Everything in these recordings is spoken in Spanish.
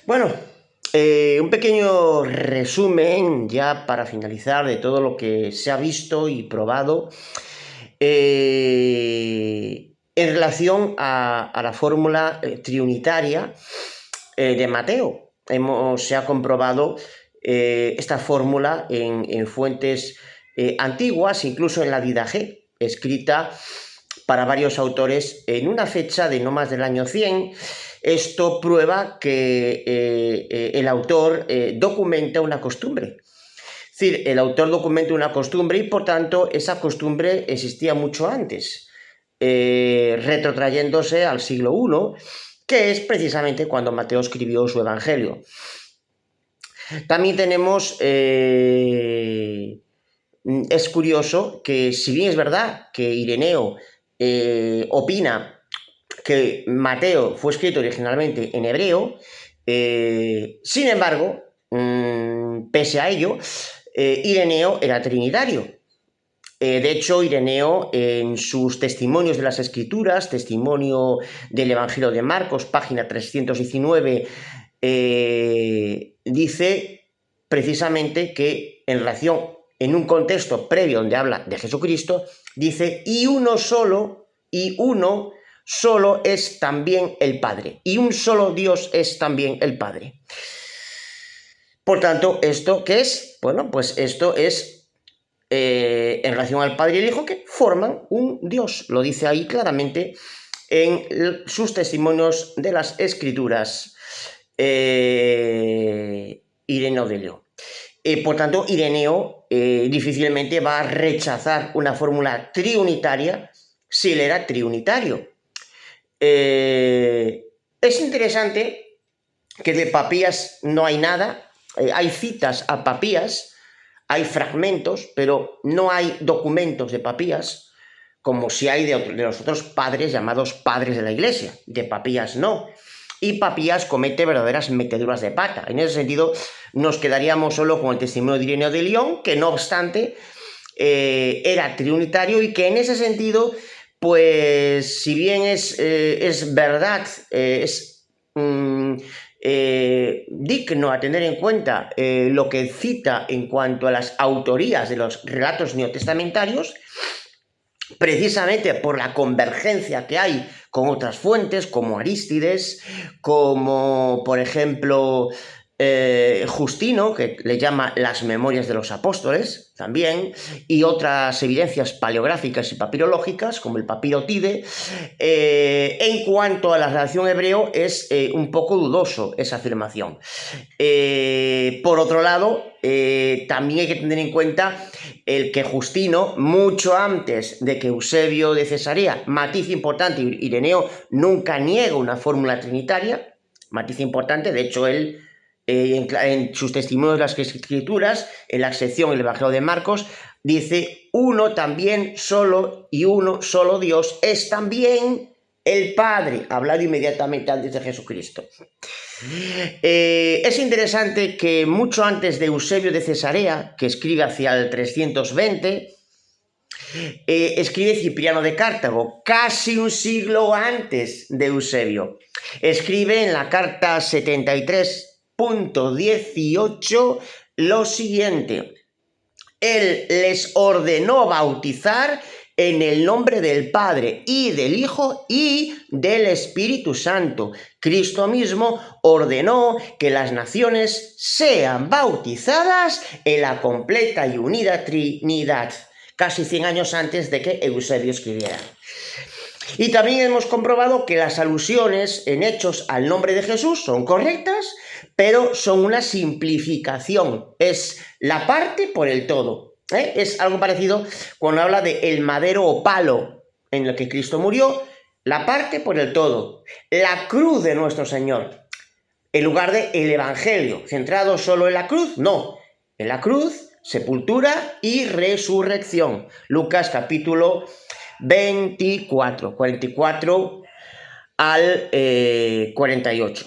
Bueno, un pequeño resumen ya para finalizar de todo lo que se ha visto y probado en relación a la fórmula trinitaria de Mateo. Se ha comprobado esta fórmula en fuentes antiguas, incluso en la Didache, escrita para varios autores en una fecha de no más del año 100. Esto prueba que el autor documenta una costumbre. Es decir, el autor documenta una costumbre y por tanto esa costumbre existía mucho antes, retrotrayéndose al siglo I, que es precisamente cuando Mateo escribió su evangelio. También tenemos, es curioso que si bien es verdad que Ireneo opina que Mateo fue escrito originalmente en hebreo, sin embargo, pese a ello, Ireneo era trinitario. De hecho, Ireneo, en sus testimonios de las Escrituras, testimonio del Evangelio de Marcos, página 319, dice precisamente que en relación, en un contexto previo donde habla de Jesucristo, dice, y uno solo es también el Padre, y un solo Dios es también el Padre. Por tanto, ¿esto qué es? Bueno, pues esto es en relación al Padre y el Hijo, que forman un Dios. Lo dice ahí claramente en sus testimonios de las Escrituras, Ireneo de León. Por tanto, Ireneo difícilmente va a rechazar una fórmula trinitaria si él era trinitario. Es interesante que de Papías no hay nada. Hay citas a Papías, hay fragmentos, pero no hay documentos de Papías, como si hay de los otros padres llamados padres de la Iglesia. De Papías no. Y Papías comete verdaderas meteduras de pata. En ese sentido, nos quedaríamos solo con el testimonio de Ireneo de León, que no obstante era trinitario y que en ese sentido, pues si bien es verdad, es digno a tener en cuenta lo que cita en cuanto a las autorías de los relatos neotestamentarios, precisamente por la convergencia que hay con otras fuentes como Arístides, como por ejemplo Justino, que le llama las Memorias de los Apóstoles también, y otras evidencias paleográficas y papirológicas como el papiro Tide. En cuanto a la relación hebreo, es un poco dudoso esa afirmación. Por otro lado, también hay que tener en cuenta el que Justino, mucho antes de que Eusebio de Cesarea, matiz importante, Ireneo nunca niega una fórmula trinitaria, matiz importante, de hecho él en sus testimonios de las Escrituras, en la sección del Evangelio de Marcos, dice, uno también solo y uno solo Dios es también el Padre, hablado inmediatamente antes de Jesucristo. Es interesante que mucho antes de Eusebio de Cesarea, que escribe hacia el 320, escribe Cipriano de Cartago, casi un siglo antes de Eusebio. Escribe en la carta 73.18 lo siguiente: Él les ordenó bautizar en el nombre del Padre y del Hijo y del Espíritu Santo. Cristo mismo ordenó que las naciones sean bautizadas en la completa y unida Trinidad, casi 100 años antes de que Eusebio escribiera. Y también hemos comprobado que las alusiones en Hechos al nombre de Jesús son correctas, pero son una simplificación. Es la parte por el todo. Es algo parecido cuando habla de el madero o palo en el que Cristo murió, la parte por el todo. La cruz de nuestro Señor, en lugar de el Evangelio, centrado solo en la cruz, no. En la cruz, sepultura y resurrección. Lucas capítulo 24, 44 al 48.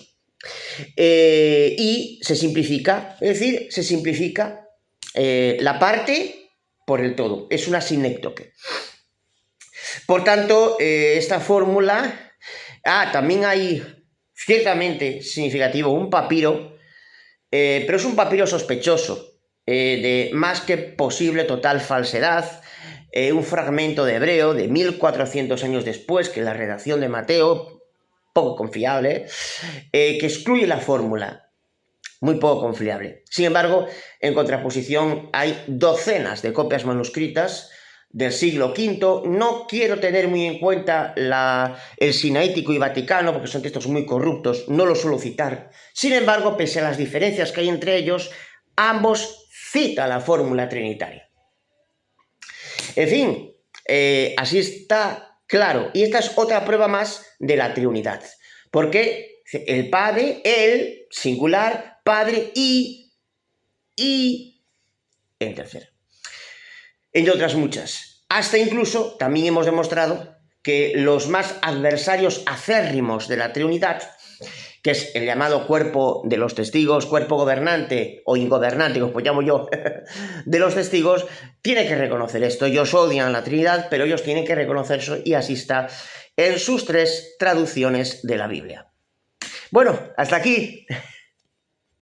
Y se simplifica, es decir, se simplifica la parte por el todo. Es una sinécdoque. Por tanto, esta fórmula... también hay ciertamente significativo, un papiro, pero es un papiro sospechoso, de más que posible total falsedad, un fragmento de hebreo de 1400 años después que la redacción de Mateo, poco confiable, que excluye la fórmula, muy poco confiable. Sin embargo, en contraposición hay docenas de copias manuscritas del siglo V. No quiero tener muy en cuenta el Sinaítico y Vaticano, porque son textos muy corruptos, no los suelo citar. Sin embargo, pese a las diferencias que hay entre ellos, ambos citan la fórmula trinitaria. En fin, así está claro. Y esta es otra prueba más de la triunidad. Porque el Padre, el singular, Padre y en tercero. Entre otras muchas. Hasta incluso también hemos demostrado que los más adversarios acérrimos de la Trinidad, que es el llamado cuerpo de los testigos, cuerpo gobernante o ingobernante, como llamo yo, de los testigos, tiene que reconocer esto. Ellos odian la Trinidad, pero ellos tienen que reconocer eso, y así está en sus 3 traducciones de la Biblia. Bueno, hasta aquí.